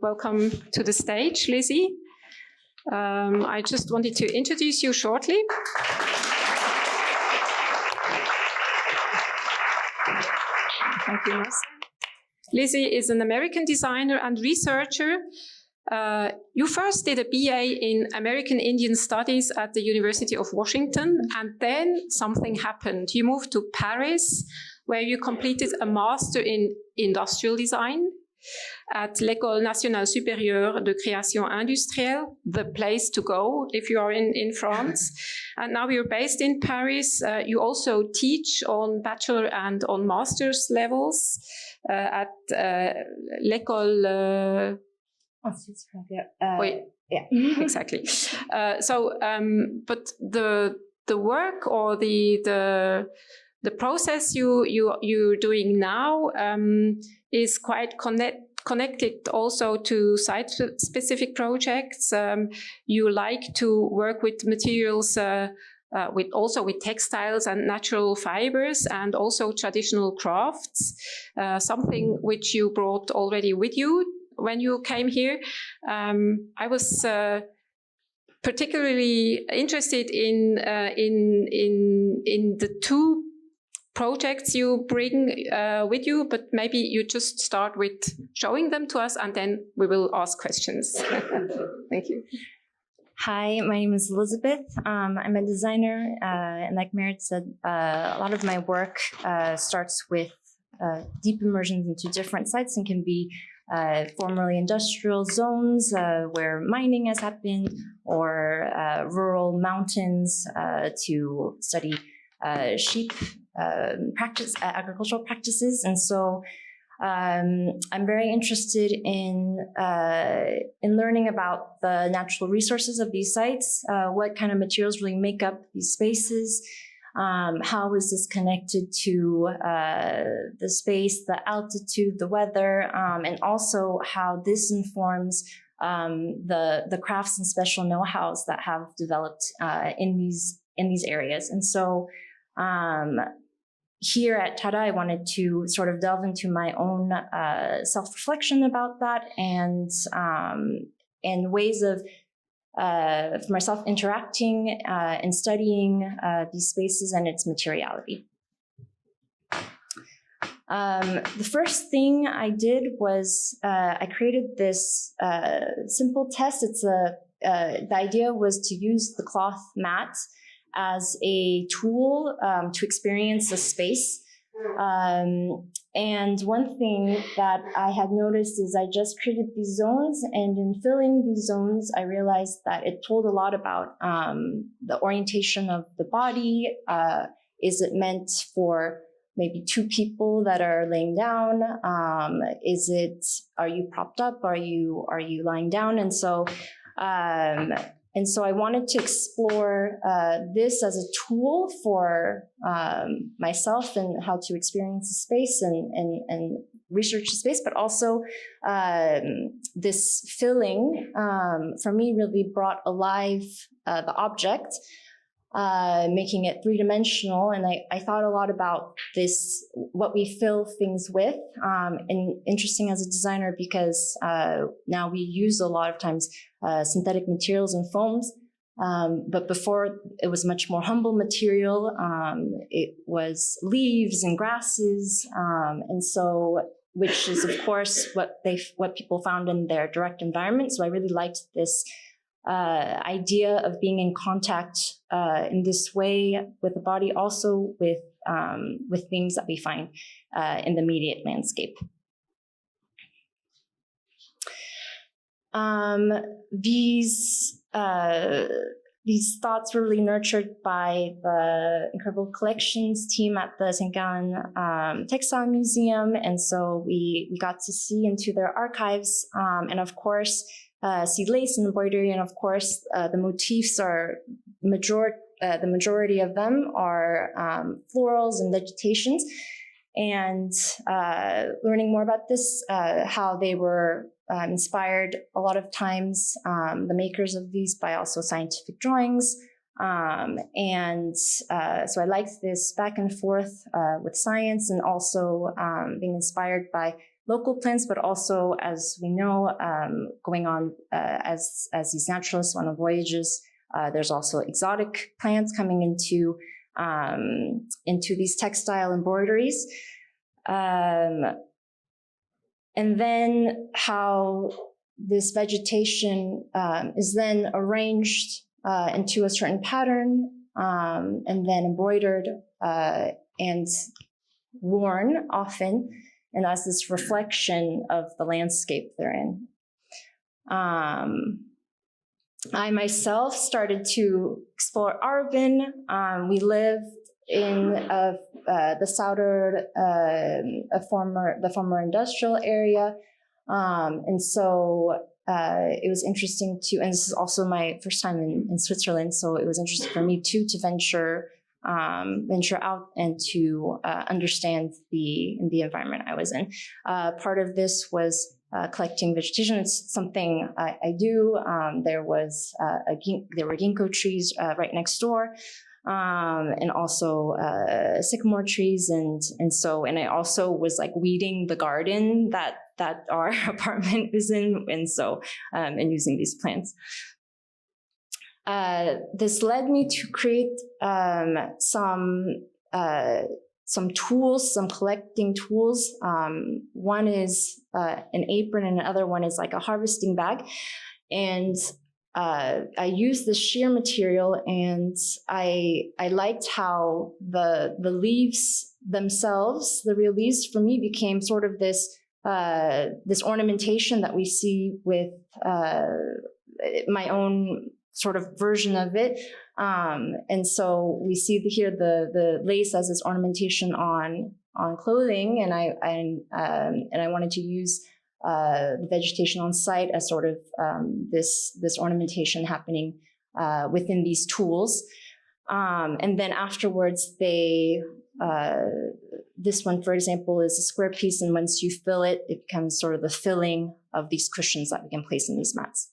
Welcome to the stage, Lizzie. I just wanted to introduce you shortly. Thank you, Marcel. Lizzie is an American designer and researcher. You first did a BA in American Indian Studies at the University of Washington, and then something happened. You moved to Paris, where you completed a master in industrial design at l'École nationale supérieure de création industrielle, the place to go if you are in France. And now you're based in Paris. You also teach on bachelor and on master's levels at l'École... yeah, exactly. But the work or the process you're doing now is quite connected also to site-specific projects. You like to work with materials, with textiles and natural fibers, and also traditional crafts, something which you brought already with you when you came here. I was particularly interested in the two projects you bring with you, but maybe you just start with showing them to us and then we will ask questions. Thank you. Hi, my name is Elizabeth. I'm a designer, and like Merit said, a lot of my work starts with deep immersions into different sites and can be formerly industrial zones where mining has happened, or rural mountains to study sheep agricultural practices. And so I'm very interested in learning about the natural resources of these sites, what kind of materials really make up these spaces, how is this connected to the space, the altitude, the weather, and also how this informs the crafts and special know-hows that have developed in these areas. And so here at TaDA, I wanted to sort of delve into my own self-reflection about that and ways of for myself interacting and studying these spaces and its materiality. The first thing I did was I created this simple test. The idea was to use the cloth mat as a tool to experience a space. And one thing that I had noticed is I just created these zones, and in filling these zones, I realized that it told a lot about the orientation of the body. Is it meant for maybe two people that are laying down? Are you propped up? Are you lying down? And so I wanted to explore this as a tool for myself and how to experience the space and research the space, but also this filling for me really brought alive the object, making it three-dimensional. And I thought a lot about this, what we fill things with, and interesting as a designer because now we use a lot of times synthetic materials and foams, but before it was much more humble material. It was leaves and grasses, and so which is of course what people found in their direct environment. So I really liked this idea of being in contact in this way with the body, also with things that we find in the immediate landscape. These thoughts were really nurtured by the incredible collections team at the St. Gallen Textile Museum, and so we got to see into their archives, and of course see lace and embroidery, and of course the motifs are the majority of them are florals and vegetations, and learning more about this, how they were inspired a lot of times, the makers of these, by also scientific drawings. So I liked this back and forth with science, and also being inspired by local plants, but also, as we know, going on as these naturalists on voyages, there's also exotic plants coming into these textile embroideries. And then how this vegetation is then arranged into a certain pattern and then embroidered and worn often, and as this reflection of the landscape they're in. I myself started to explore Arvin. We lived in the southern, the former industrial area, and so it was interesting to, and this is also my first time in Switzerland, so it was interesting for me too to venture out and to understand the environment I was in. Part of this was collecting vegetation. It's something I do. There were ginkgo trees right next door, and also sycamore trees, and I also was like weeding the garden that our apartment is in, and so and using these plants. This led me to create some tools, some collecting tools. One is an apron, and the other one is like a harvesting bag. And I used the sheer material, and I liked how the leaves themselves, the real leaves, for me became sort of this ornamentation that we see with my own sort of version of it. And so we see here the lace as this ornamentation on clothing, and I wanted to use the vegetation on site as sort of this ornamentation happening within these tools. And then afterwards, this one, for example, is a square piece, and once you fill it, it becomes sort of the filling of these cushions that we can place in these mats.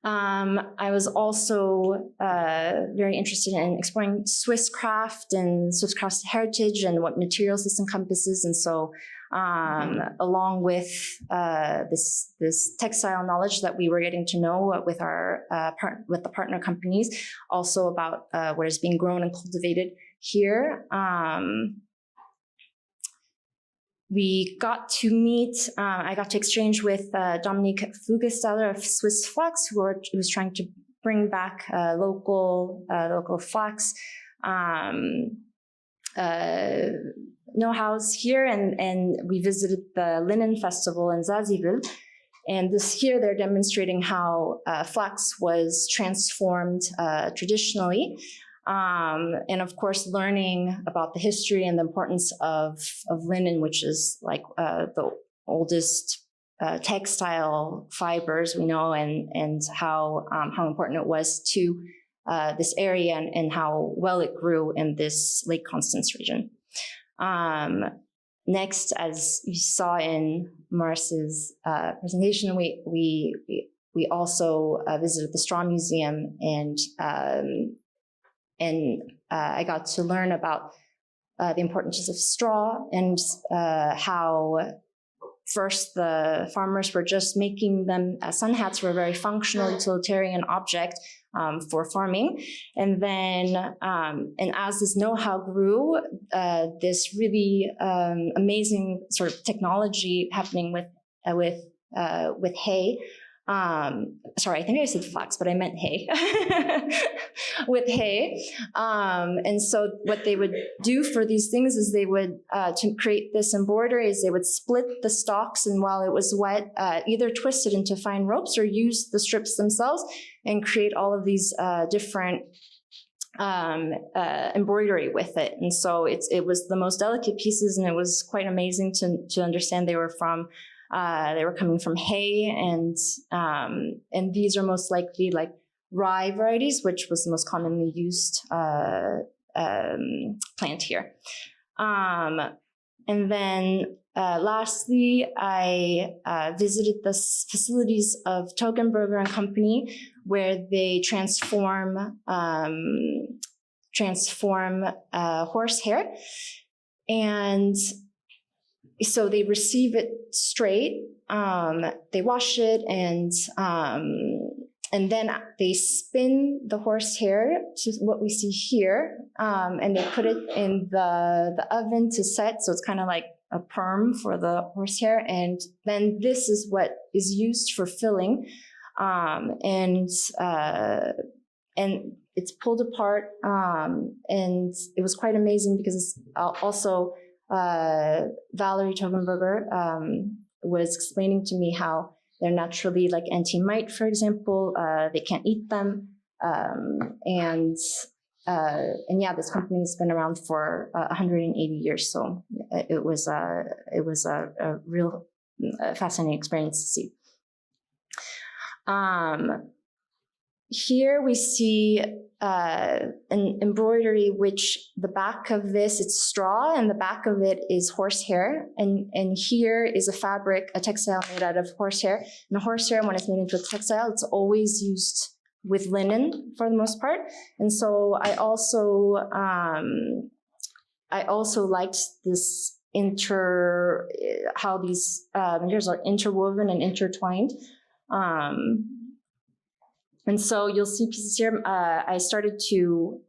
I was also very interested in exploring Swiss craft and Swiss craft heritage and what materials this encompasses. And so along with this textile knowledge that we were getting to know with the partner companies, also about what is being grown and cultivated here. We got to meet, I got to exchange with Dominique Fugesteller of Swiss Flax, who was trying to bring back local flax know-hows here, and we visited the Linen Festival in Zaziville. And here they're demonstrating how flax was transformed traditionally. And of course, learning about the history and the importance of linen, which is like the oldest textile fibers we know, and how important it was to this area, and how well it grew in this Lake Constance region. Next, as you saw in Maris's presentation, we also visited the Straw Museum, and I got to learn about the importance of straw, and how first the farmers were just making them, sun hats were a very functional, utilitarian object for farming. And then, and as this know-how grew, this really amazing sort of technology happening with hay. Sorry, I think I said flax, but I meant hay. With hay. And so what they would do for these things is they would, to create this embroidery, is they would split the stalks, and while it was wet, either twist it into fine ropes or use the strips themselves and create all of these different embroidery with it. And so it was the most delicate pieces, and it was quite amazing to understand they were coming from hay, and these are most likely like rye varieties, which was the most commonly used plant here. And then lastly, I visited the facilities of Togenberger and Company, where they transform horsehair. And so they receive it straight, they wash it, and then they spin the horsehair to what we see here, and they put it in the oven to set, so it's kind of like a perm for the horsehair, and then this is what is used for filling, and it's pulled apart, and it was quite amazing because it's also Valerie Togenberger was explaining to me how they're naturally like anti-mite, for example. They can't eat them, and yeah, this company's been around for 180 years. So it was a real fascinating experience to see. Here we see an embroidery, which the back of this, it's straw, and the back of it is horsehair. And here is a fabric, a textile made out of horsehair. And the horsehair, when it's made into a textile, it's always used with linen for the most part. And so I also liked this how these materials are interwoven and intertwined. And so you'll see pieces here. I started to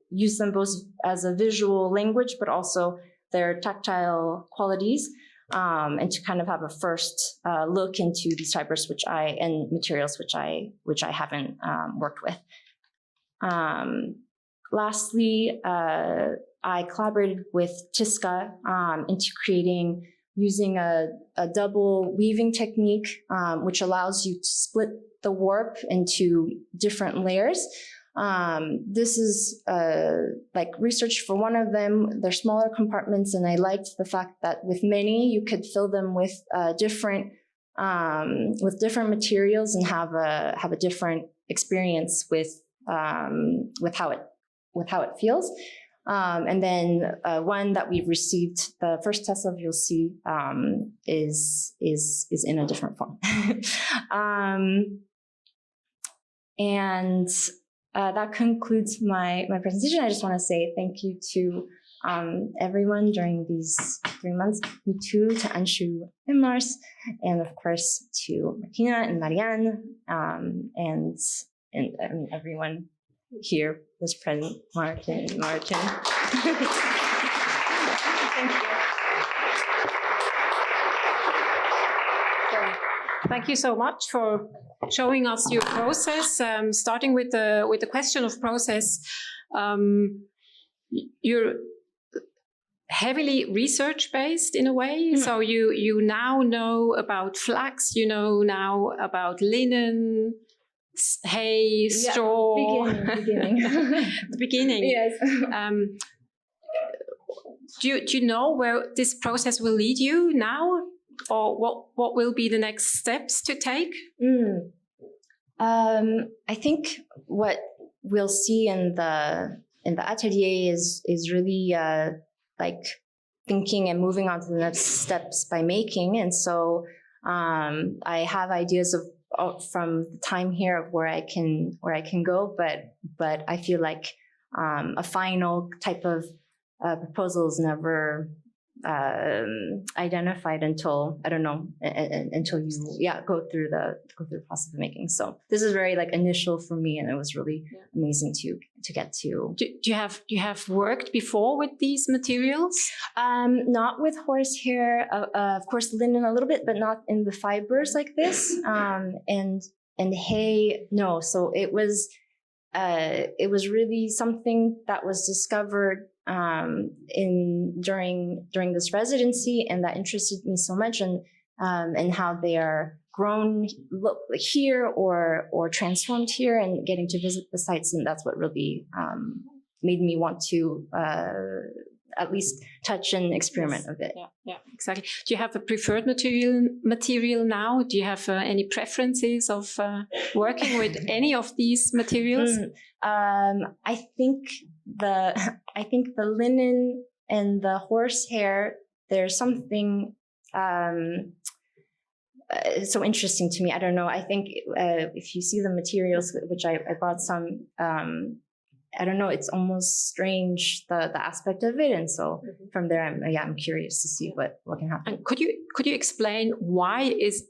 use them both as a visual language, but also their tactile qualities, and to kind of have a first look into these fibers, and materials which I haven't worked with. Lastly, I collaborated with TaDA into using a double weaving technique, which allows you to split the warp into different layers. This is like research for one of them. They're smaller compartments, and I liked the fact that with many, you could fill them with different materials and have a different experience with how it feels. And then one that we've received, the first test of, you'll see, is in a different form. And that concludes my presentation. I just want to say thank you to everyone during these 3 months. Me too, to Anshu and Mars, and of course to Martina and Marianne, and I mean everyone here is present. Martin. Thank you. Thank you so much for showing us your process. Starting with the question of process, you're heavily research-based in a way. So you now know about flax, you know now about linen, hay, straw. Beginning. The beginning. Yes. Do you know where this process will lead you now? Or what will be the next steps to take? I think what we'll see in the atelier is really like thinking and moving on to the next steps by making. And so I have ideas from the time here of where I can go, but I feel like a final type of proposal is never identified until, I don't know, until you go through the process of making. So this is very like initial for me, and it was really amazing to get to. Do you have worked before with these materials? Not with horsehair, of course linen a little bit, but not in the fibers like this. And hay, no. So it was really something that was discovered during this residency, and that interested me so much, and how they are grown here or transformed here, and getting to visit the sites, and that's what really made me want to at least touch and experiment a bit. Yeah, exactly. Do you have a preferred material now? Do you have any preferences of working with any of these materials? I think the linen and the horsehair, there's something so interesting to me. I don't know. I think if you see the materials, which I brought some, I don't know, it's almost strange, the aspect of it. And so from there, I'm curious to see what can happen. And could you explain why is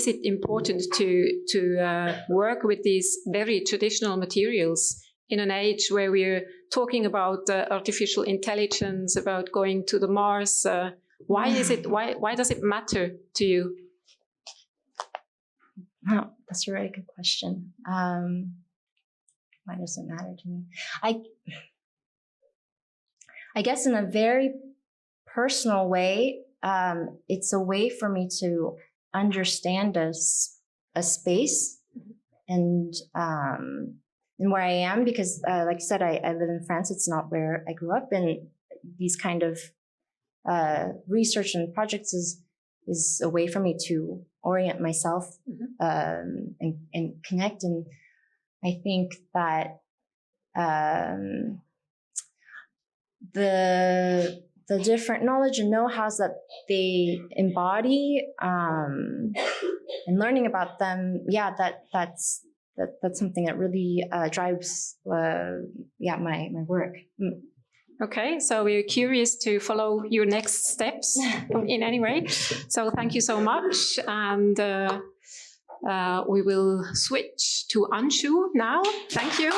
it important to work with these very traditional materials in an age where we're talking about artificial intelligence, about going to the Mars? Why does it matter to you? Wow, that's a really good question. Why does it matter to me? I guess in a very personal way, it's a way for me to understand a space and where I am, because like I said, I live in France. It's not where I grew up, and these kind of research and projects is a way for me to orient myself and connect. And I think that the different knowledge and know-hows that they embody and learning about them, that's something that really drives my work. Okay, so we're curious to follow your next steps in any way. So thank you so much, and we will switch to Anshu now. Thank you.